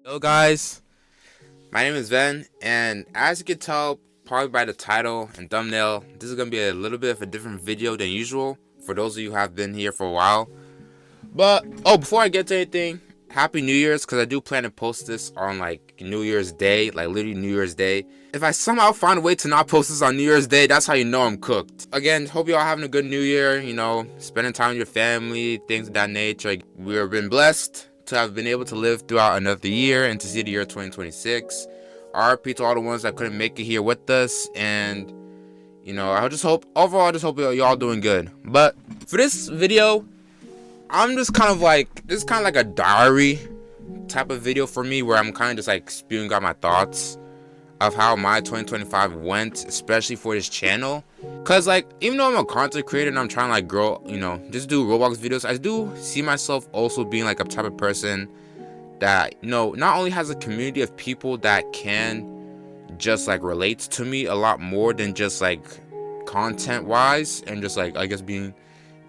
Hello guys, my name is Ben, and as you can tell probably by the title and thumbnail, this is going to be a little bit of a different video than usual for those of you who have been here for a while. But, before I get to anything, Happy New Year's, because I do plan to post this on like New Year's Day, like literally New Year's Day. If I somehow find a way to not post this on New Year's Day, that's how you know I'm cooked. Again, hope you all having a good New Year, spending time with your family, things of that nature. We've been blessed to have been able to live throughout another year and to see the year 2026. RIP to all the ones that couldn't make it here with us, and I just hope y'all doing good. But for this video, I'm just kind of like, this is kind of like a diary type of video for me, where I'm kind of just like spewing out my thoughts of how my 2025 went, especially for this channel. Cause like, even though I'm a content creator and I'm trying to like grow, just do Roblox videos, I do see myself also being like a type of person that, not only has a community of people that can just like relate to me a lot more than just like content wise and just like, I guess, being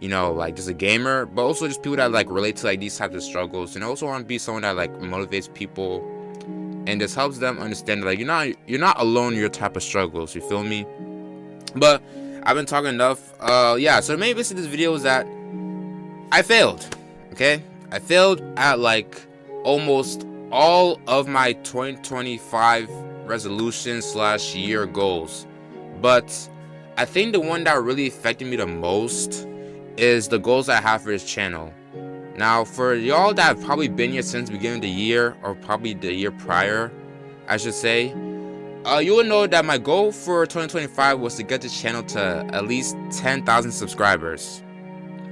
like just a gamer, but also just people that like relate to like these types of struggles, and I also want to be someone that like motivates people and just helps them understand that like you're not alone in your type of struggles, you feel me? But I've been talking enough. So the main basis of this video is that I failed. Okay, I failed at like almost all of my 2025 resolutions slash year goals, but I think the one that really affected me the most is the goals I have for this channel. Now, for y'all that have probably been here since the beginning of the year, or probably the year prior, I should say, you will know that my goal for 2025 was to get this channel to at least 10,000 subscribers.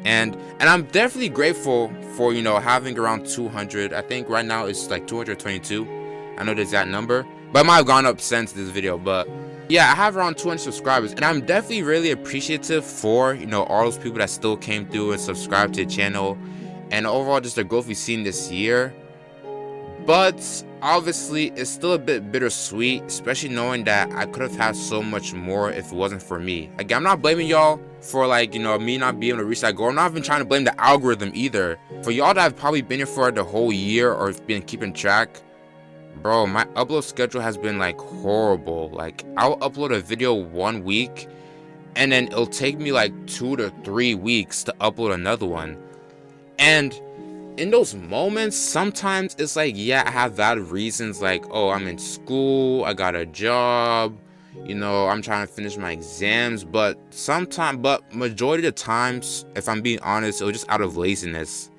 And I'm definitely grateful for, having around 200. I think right now it's like 222. I know the exact number, but it might have gone up since this video. But yeah, I have around 200 subscribers, and I'm definitely really appreciative for, all those people that still came through and subscribed to the channel, and overall just the growth we've seen this year. But obviously it's still a bit bittersweet, especially knowing that I could have had so much more if it wasn't for me. Again, I'm not blaming y'all for like, me not being able to reach that goal. I'm not even trying to blame the algorithm either. For y'all that have probably been here for the whole year or been keeping track, bro, my upload schedule has been like horrible. Like, I'll upload a video 1 week and then it'll take me like 2 to 3 weeks to upload another one. And in those moments, sometimes it's like, yeah, I have valid reasons, like, oh, I'm in school, I got a job, I'm trying to finish my exams. But majority of the times, if I'm being honest, it was just out of laziness.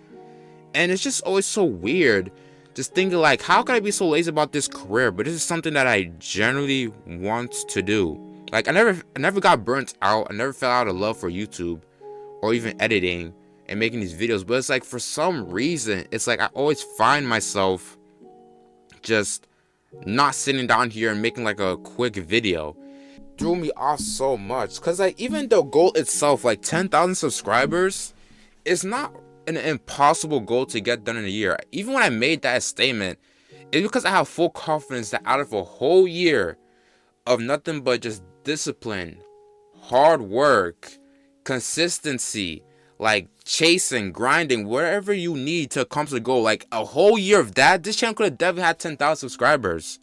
And it's just always so weird just thinking like, how can I be so lazy about this career? But this is something that I generally want to do. Like, I never got burnt out. I never fell out of love for YouTube or even editing and making these videos. But it's like, for some reason, it's like I always find myself just not sitting down here and making like a quick video. Threw me off so much, because like, even the goal itself, like 10,000 subscribers, is not an impossible goal to get done in a year. Even when I made that statement, it's because I have full confidence that out of a whole year of nothing but just discipline, hard work, consistency, like chasing, grinding, whatever you need to accomplish the goal, like a whole year of that, this channel could have definitely had 10,000 subscribers.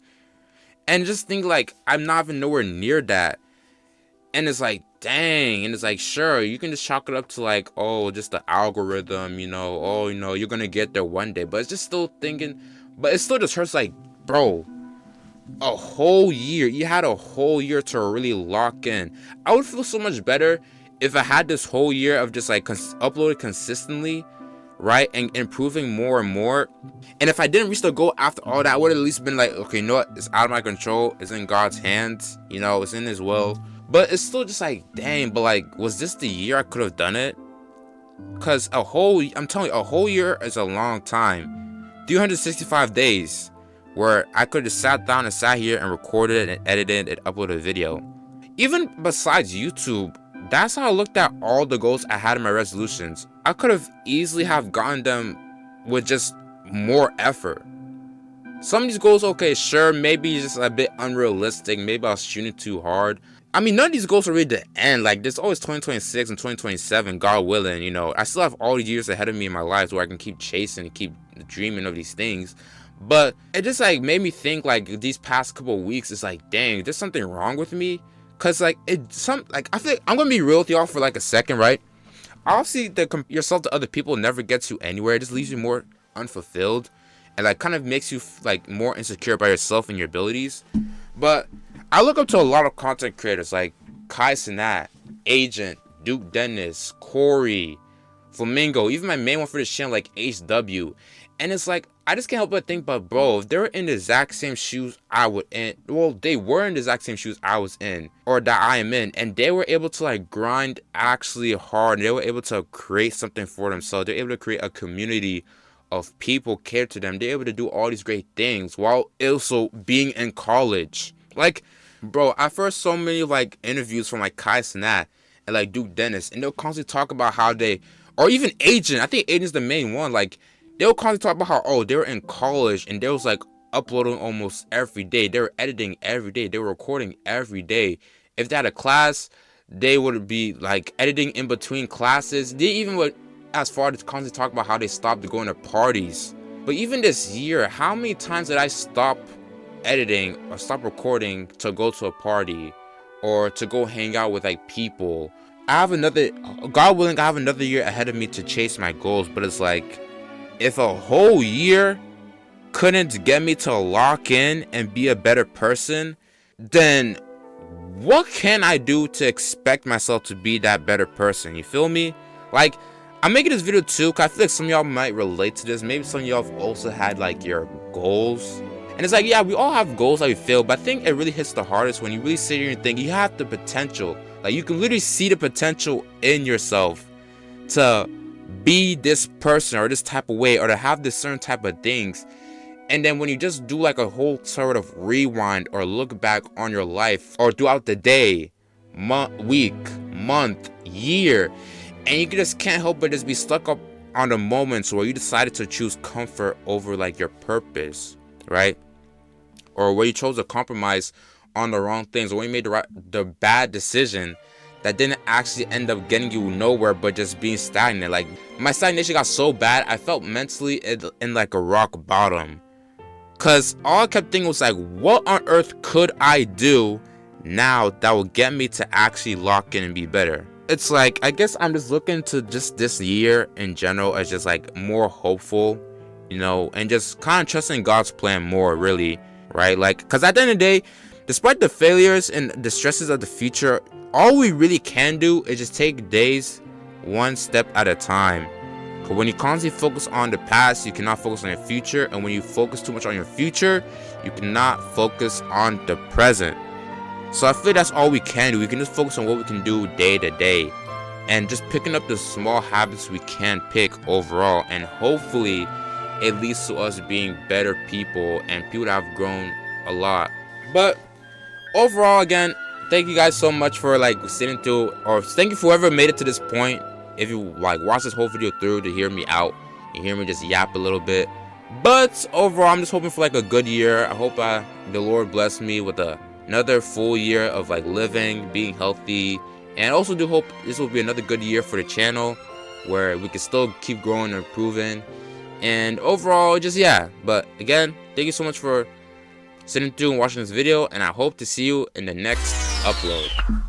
And just think like, I'm not even nowhere near that. And it's like, dang. And it's like, sure, you can just chalk it up to like, oh, just the algorithm, you're gonna get there one day. But it's just still thinking, but it still just hurts, like, bro, a whole year. You had a whole year to really lock in. I would feel so much better if I had this whole year of just like uploading consistently, right, and improving more and more. And if I didn't reach the goal after all that, I would have at least been like, okay, you know what, it's out of my control, it's in God's hands, it's in his will. But it's still just like, dang, but like, was this the year I could have done it? Because I'm telling you, a whole year is a long time. 365 days where I could have sat down and sat here and recorded and edited and uploaded a video. Even besides YouTube, that's how I looked at all the goals I had in my resolutions. I could have easily have gotten them with just more effort. Some of these goals, okay, sure, maybe just a bit unrealistic. Maybe I was shooting too hard. I mean, none of these goals are really the end. Like, there's always 2026 and 2027, God willing, I still have all these years ahead of me in my life where I can keep chasing and keep dreaming of these things. But it just like made me think like these past couple of weeks, it's like, dang, there's something wrong with me. Cause like I feel like, I'm gonna be real with y'all for like a second, right? Obviously, yourself to other people never gets you anywhere. It just leaves you more unfulfilled, and like kind of makes you like more insecure about yourself and your abilities. But I look up to a lot of content creators like Kai Cenat, Agent, Duke Dennis, Corey, Flamingo, even my main one for this channel like HW. And it's like, I just can't help but think, but bro, if they're in the exact same shoes I would in, well, they were in the exact same shoes I was in, or that I am in, and they were able to like grind actually hard, and they were able to create something for themselves. They're able to create a community of people care to them. They're able to do all these great things while also being in college. Like, bro, I first so many like interviews from like Kai Cenat and like Duke Dennis, and they'll constantly talk about how they, or even Agent. I think Agent's the main one. Like, they'll constantly talk about how, they were in college and they was like uploading almost every day. They were editing every day. They were recording every day. If they had a class, they would be like editing in between classes. They even would as far as constantly talk about how they stopped going to parties. But even this year, how many times did I stop editing or stop recording to go to a party or to go hang out with like people? I have another, God willing, I have another year ahead of me to chase my goals, but it's like, if a whole year couldn't get me to lock in and be a better person, then what can I do to expect myself to be that better person? You feel me? Like, I'm making this video too because I feel like some of y'all might relate to this. Maybe some of y'all have also had like your goals. And it's like, yeah, we all have goals that we feel, but I think it really hits the hardest when you really sit here and think you have the potential. Like, you can literally see the potential in yourself to be this person or this type of way, or to have this certain type of things, and then when you just do like a whole sort of rewind or look back on your life or throughout the day, week, month, year, and you just can't help but just be stuck up on the moments where you decided to choose comfort over like your purpose, right? Or where you chose to compromise on the wrong things, or when you made the bad decision that didn't actually end up getting you nowhere but just being stagnant. Like, my stagnation got so bad, I felt mentally in like a rock bottom. Cause all I kept thinking was like, what on earth could I do now that will get me to actually lock in and be better? It's like, I guess I'm just looking to just this year in general as just like more hopeful, you know, and just kind of trusting God's plan more, really, right? Like, cause at the end of the day, despite the failures and the stresses of the future, all we really can do is just take days one step at a time. Because when you constantly focus on the past, you cannot focus on your future. And when you focus too much on your future, you cannot focus on the present. So I feel that's all we can do. We can just focus on what we can do day to day. And just picking up the small habits we can pick overall. And hopefully it leads to us being better people and people that have grown a lot. But overall, again, thank you guys so much for like sitting through, or thank you for whoever made it to this point. If you like watch this whole video through to hear me out and hear me just yap a little bit. But overall, I'm just hoping for like a good year. I hope the Lord bless me with another full year of like living, being healthy, and also do hope this will be another good year for the channel where we can still keep growing and improving. And overall, just yeah. But again, thank you so much for sitting through and watching this video, and I hope to see you in the next upload.